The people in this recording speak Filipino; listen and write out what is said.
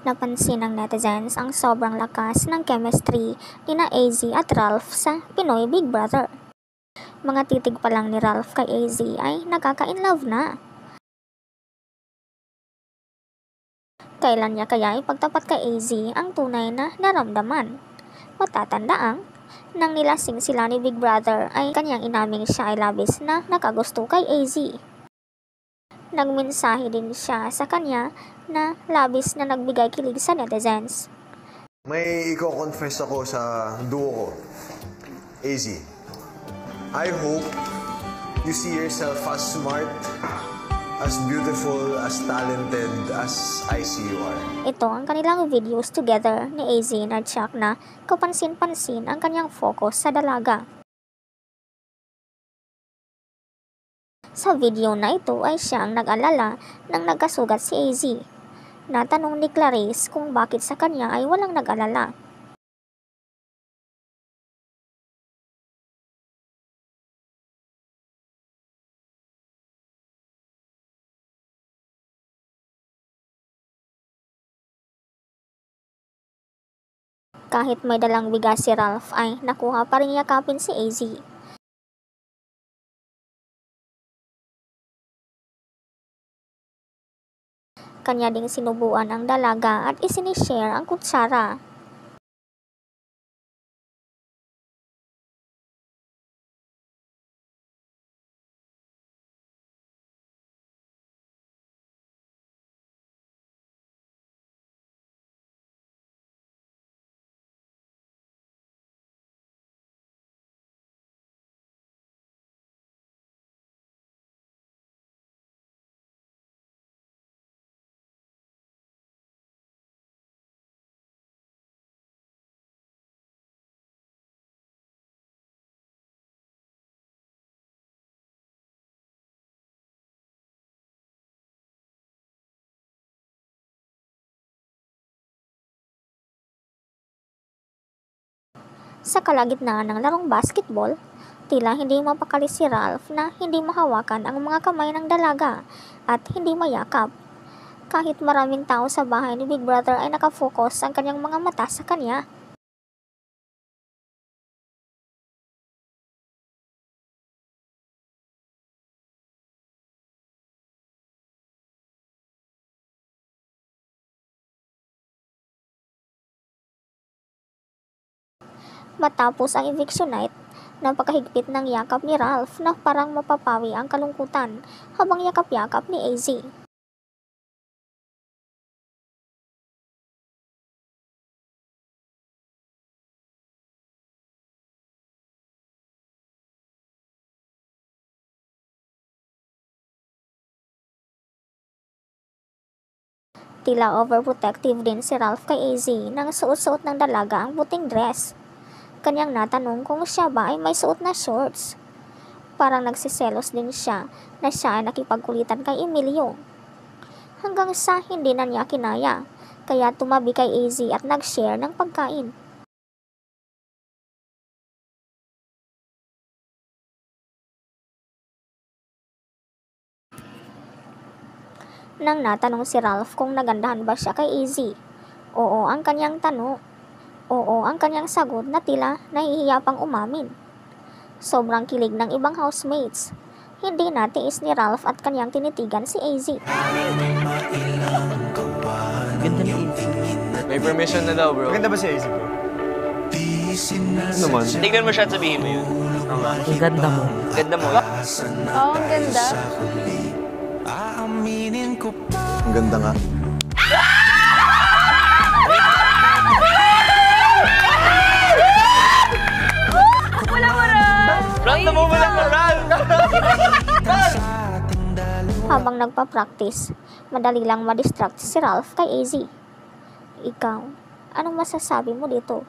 Napansin ng netizens ang sobrang lakas ng chemistry nina AZ at Ralph sa Pinoy Big Brother. Mga titig pa lang ni Ralph kay AZ ay nakaka-inlove na. Kailan niya kaya ipagtapat kay AZ ang tunay na naramdaman? Matatandaang, nang nilasing sila ni Big Brother ay kanyang inaming siya ay labis na nakagusto kay AZ. Nagmensahe din siya sa kanya na labis na nagbigay kilig sa netizens. May i-confess ako sa duo ko, AZ. I hope you see yourself as smart, as beautiful, as talented as I see you are. Ito ang kanilang videos together ni AZ na tsak na kapansin-pansin ang kanyang focus sa dalaga. Sa video na ito ay siyang nag-alala nang nagkasugat si AZ. Natanong ni Clarice kung bakit sa kanya ay walang nag-alala. Kahit may dalang bigas si Ralph ay nakuha pa rin yakapin si AZ. Kanya ding sinubuan ang dalaga at isinishare ang kutsara. Sa kalagitnaan ng larong basketball, tila hindi mapakali si Ralph na hindi mahawakan ang mga kamay ng dalaga at hindi mayakap. Kahit maraming tao sa bahay ni Big Brother ay nakafocus ang kanyang mga mata sa kanya. Matapos ang eviction night, napakahigpit ng yakap ni Ralph na parang mapapawi ang kalungkutan habang yakap-yakap ni AZ. Tila overprotective din si Ralph kay AZ nang suot-suot ng dalaga ang puting dress. Kanyang natanong kung siya ba ay may suot na shorts. Parang nagsiselos din siya na siya ay nakipagkulitan kay Emilio. Hanggang sa hindi na niya kinaya, kaya tumabi kay AZ at nag-share ng pagkain. Nang natanong si Ralph kung nagandahan ba siya kay AZ, oo ang kanyang tanong. Oo ang kanyang sagot na tila nahihiya pang umamin. Sobrang kilig ng ibang housemates. Hindi natiis ni Ralph at kanyang tinitigan si AZ. Ganda ni AZ. May permission na daw, bro. Maganda ba si AZ, bro? Ano naman? Tignan mo siya at sabihin mo yun. Ang ganda mo. Ganda mo. Oo, ang ganda. Ang ganda nga. Run mo lang ka, run! Habang nagpa-practice, madali lang ma-distract si Ralph kay AZ. Ikaw, anong masasabi mo dito?